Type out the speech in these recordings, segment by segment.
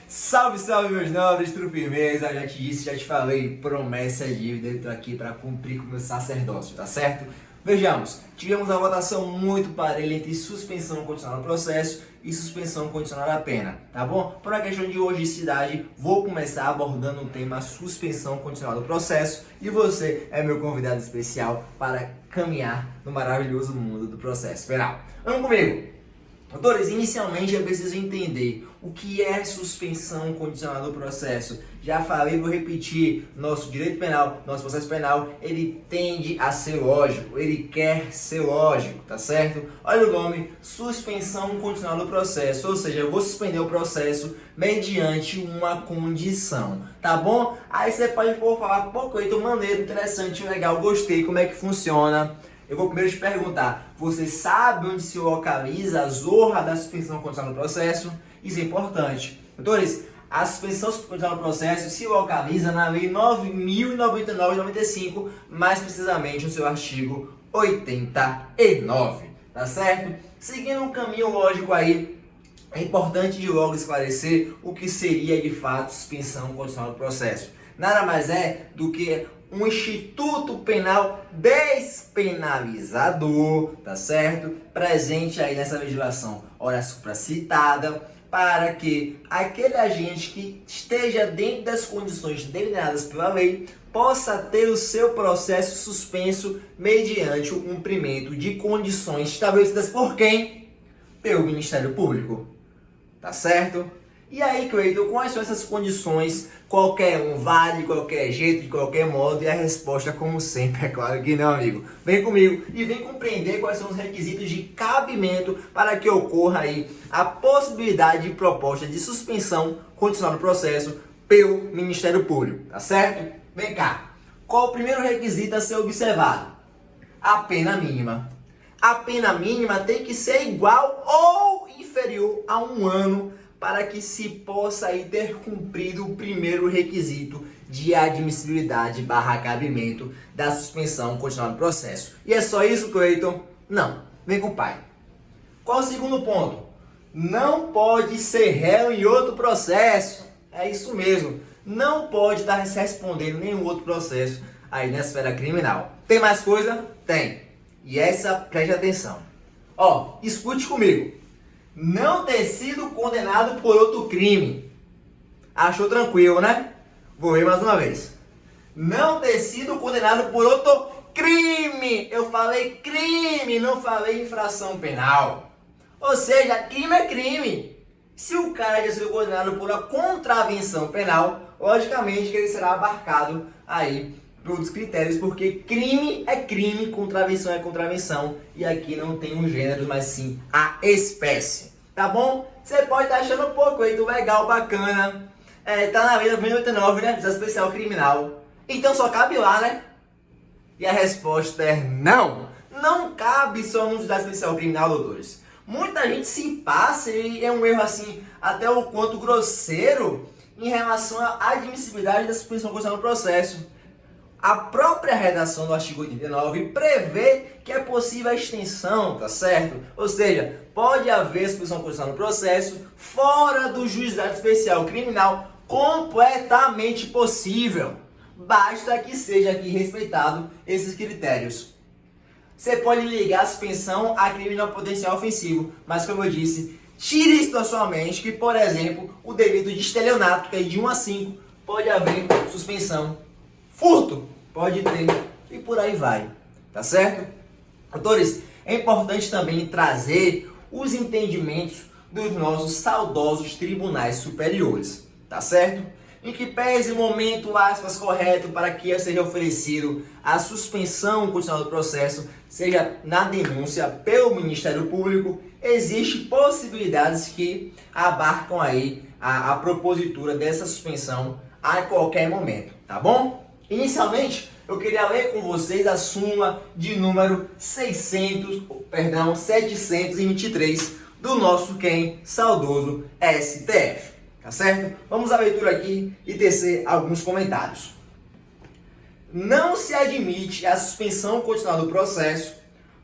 Salve, salve, meus nobres, tudo firmeza? Já te disse, já te falei, promessa é dívida, eu tô aqui para cumprir com o meu sacerdócio, tá certo? Vejamos, tivemos uma votação muito parelha entre suspensão condicional do processo e suspensão condicional da pena, tá bom? Por uma questão de hoje, vou começar abordando o tema suspensão condicional do processo e você é meu convidado especial para caminhar no maravilhoso mundo do processo penal. Vamos comigo! Doutores, inicialmente eu preciso entender o que é suspensão condicional do processo. Já falei, vou repetir, nosso direito penal, nosso processo penal, ele tende a ser lógico, ele quer ser lógico, tá certo? Olha o nome, suspensão condicional do processo, ou seja, eu vou suspender o processo mediante uma condição, tá bom? Aí você pode falar, pô, Cleiton, maneiro, interessante, legal, gostei, como é que funciona? Eu vou primeiro te perguntar, você sabe onde se localiza a zorra da suspensão condicional do processo? Isso é importante. Doutores, a suspensão condicional do processo se localiza na Lei 9.099/95, mais precisamente no seu artigo 89, tá certo? Seguindo um caminho lógico aí, é importante de logo esclarecer o que seria de fato suspensão condicional do processo. Nada mais é do que um instituto penal despenalizador, tá certo? Presente aí nessa legislação ora supracitada, para que aquele agente que esteja dentro das condições determinadas pela lei possa ter o seu processo suspenso mediante o cumprimento de condições estabelecidas por quem? Pelo Ministério Público, tá certo? E aí, Cleiton, quais são essas condições? Qualquer um vale, de qualquer jeito, de qualquer modo? E a resposta, como sempre, é claro que não, amigo. Vem comigo e vem compreender quais são os requisitos de cabimento para que ocorra aí a possibilidade de proposta de suspensão condicional do processo pelo Ministério Público, tá certo? Vem cá. Qual o primeiro requisito a ser observado? A pena mínima. A pena mínima tem que ser igual ou inferior a 1 ano para que se possa aí ter cumprido o primeiro requisito de admissibilidade / cabimento da suspensão condicional do processo. E é só isso, Cleiton? Não. Vem com o pai. Qual o segundo ponto? Não pode ser réu em outro processo. É isso mesmo. Não pode estar respondendo nenhum outro processo aí na esfera criminal. Tem mais coisa? Tem. E essa, preste atenção. Ó, escute comigo. Não ter sido condenado por outro crime. Achou tranquilo, né? Vou ler mais uma vez. Não ter sido condenado por outro crime. Eu falei crime, não falei infração penal. Ou seja, crime é crime. Se o cara já sido condenado por uma contravenção penal, logicamente que ele será abarcado aí pelos critérios, porque crime é crime, contravenção é contravenção, e aqui não tem um gênero, mas sim a espécie, tá bom? Você pode estar achando um pouco aí do legal, bacana, tá na Lei 9.089, né, Justiça Especial Criminal, então só cabe lá, né? E a resposta é não, não cabe só no Justiça Especial Criminal, doutores. Muita gente se passa e é um erro assim, até o quanto grosseiro, em relação à admissibilidade da suspensão condicional do processo. A própria redação do artigo 89 prevê que é possível a extensão, tá certo? Ou seja, pode haver suspensão condicional no processo fora do juizado especial criminal, completamente possível. Basta que seja aqui respeitado esses critérios. Você pode ligar a suspensão a crime não potencial ofensivo, mas como eu disse, tire isso da sua mente que, por exemplo, o delito de estelionato, que é de 1 a 5, pode haver suspensão. Furto, pode ter, e por aí vai, tá certo? Doutores, é importante também trazer os entendimentos dos nossos saudosos tribunais superiores, tá certo? Em que pese o momento, aspas, correto para que seja oferecido a suspensão condicional do processo, seja na denúncia pelo Ministério Público, existe possibilidades que abarcam aí a propositura dessa suspensão a qualquer momento, tá bom? Inicialmente, eu queria ler com vocês a súmula de número 723 do nosso saudoso STF, tá certo? Vamos à leitura aqui e tecer alguns comentários. Não se admite a suspensão condicional do processo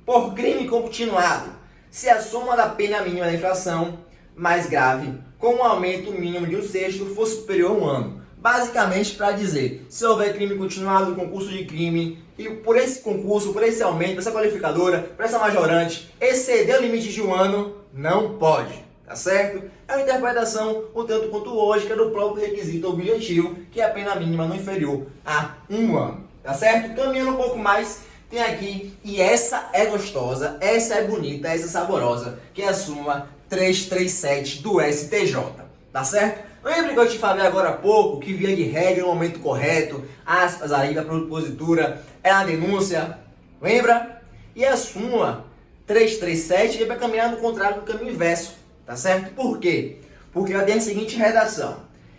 por crime continuado, se a soma da pena mínima da infração mais grave com um aumento mínimo de 1/6 for superior a 1 ano. Basicamente para dizer, se houver crime continuado, concurso de crime, e por esse concurso, por esse aumento, por essa qualificadora, por essa majorante, exceder o limite de 1 ano, não pode, tá certo? É uma interpretação um tanto quanto lógica do próprio requisito objetivo, que é a pena mínima não inferior a 1 ano, tá certo? Caminhando um pouco mais, tem aqui, e essa é gostosa, essa é bonita, essa é saborosa, que é a súmula 337 do STJ, tá certo? Lembra que eu te falei agora há pouco que via de regra no momento correto, aspas aí da propositura é a denúncia, lembra? E a súmula 337 veio para caminhar no contrário do caminho inverso, tá certo? Por quê? Porque ela tem a seguinte redação: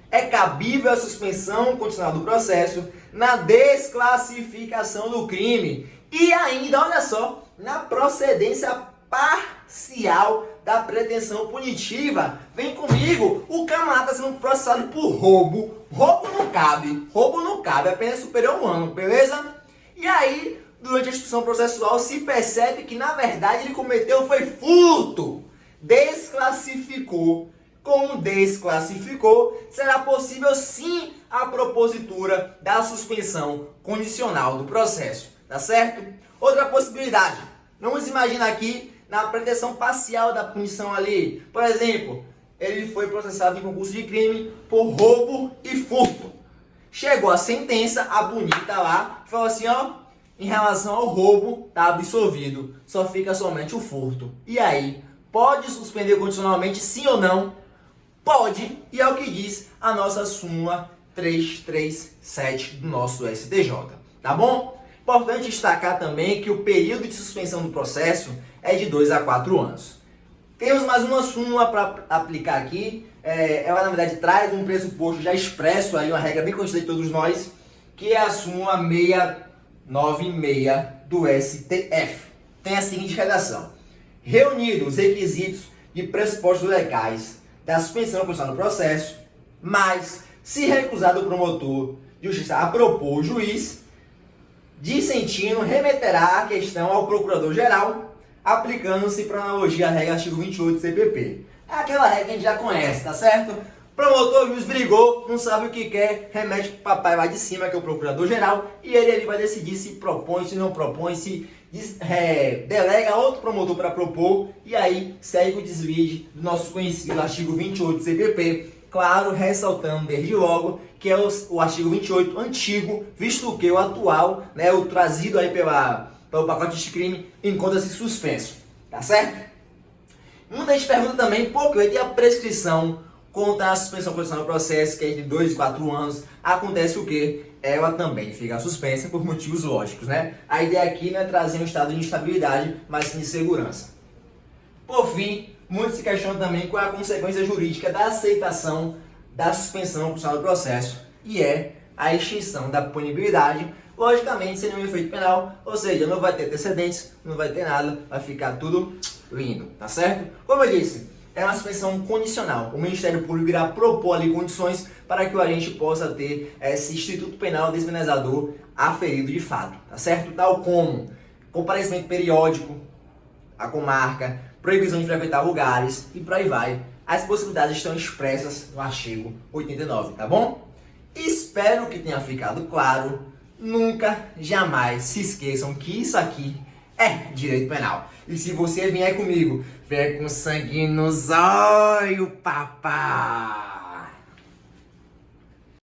é cabível a suspensão condicional do processo na desclassificação do crime e ainda, olha só, na procedência parcial da pretensão punitiva. Vem comigo, o camarada está sendo processado por roubo. Roubo não cabe, é pena superior a 1 ano, beleza? E aí, durante a instrução processual, se percebe que na verdade ele cometeu foi furto. Desclassificou. Como desclassificou, será possível sim a propositura da suspensão condicional do processo, tá certo? Outra possibilidade, vamos imaginar aqui na pretensão parcial da punição ali. Por exemplo, ele foi processado em concurso de crime por roubo e furto. Chegou a sentença, a bonita lá, falou assim, ó, em relação ao roubo, tá absolvido, só fica somente o furto. E aí, pode suspender condicionalmente, sim ou não? Pode, e é o que diz a nossa súmula 337 do nosso STJ, tá bom? Importante destacar também que o período de suspensão do processo é de 2 a 4 anos. Temos mais uma súmula para aplicar aqui. Ela, na verdade, traz um pressuposto já expresso, aí, uma regra bem conhecida de todos nós, que é a súmula 696 do STF. Tem a seguinte redação: reunidos os requisitos de pressupostos legais da suspensão condicional do processo, mas, se recusado o promotor de justiça a propor o juiz, dissentindo, remeterá a questão ao procurador-geral, aplicando-se por analogia à regra artigo 28 do CPP. É aquela regra que a gente já conhece, tá certo? Promotor, juiz brigou, não sabe o que quer, remete pro papai lá de cima, que é o procurador-geral, e ele vai decidir se propõe, se não propõe, se delega outro promotor para propor, e aí segue o desvio do nosso conhecido artigo 28 do CPP, claro, ressaltando desde logo que é o artigo 28 antigo, visto que o atual, né, o trazido aí pelo pacote de crime, encontra-se suspenso, tá certo? Muita gente pergunta também por que a prescrição contra a suspensão condicional do processo, que é de 2 e 4 anos, acontece o quê? Ela também fica suspensa por motivos lógicos, né? A ideia aqui não é trazer um estado de instabilidade, mas sim de segurança. Por fim, muitos se questionam também qual é a consequência jurídica da aceitação da suspensão condicional do processo, e é a extinção da punibilidade, logicamente sem nenhum efeito penal, ou seja, não vai ter antecedentes, não vai ter nada, vai ficar tudo lindo, tá certo? Como eu disse, é uma suspensão condicional. O Ministério Público irá propor ali condições para que o agente possa ter esse instituto penal despenalizador aferido de fato, tá certo? Tal como comparecimento periódico à comarca, proibição de frequentar lugares e por aí vai. As possibilidades estão expressas no artigo 89, tá bom? Espero que tenha ficado claro. Nunca, jamais se esqueçam que isso aqui é direito penal. E se você vier comigo, vier com sangue nos olhos, papai!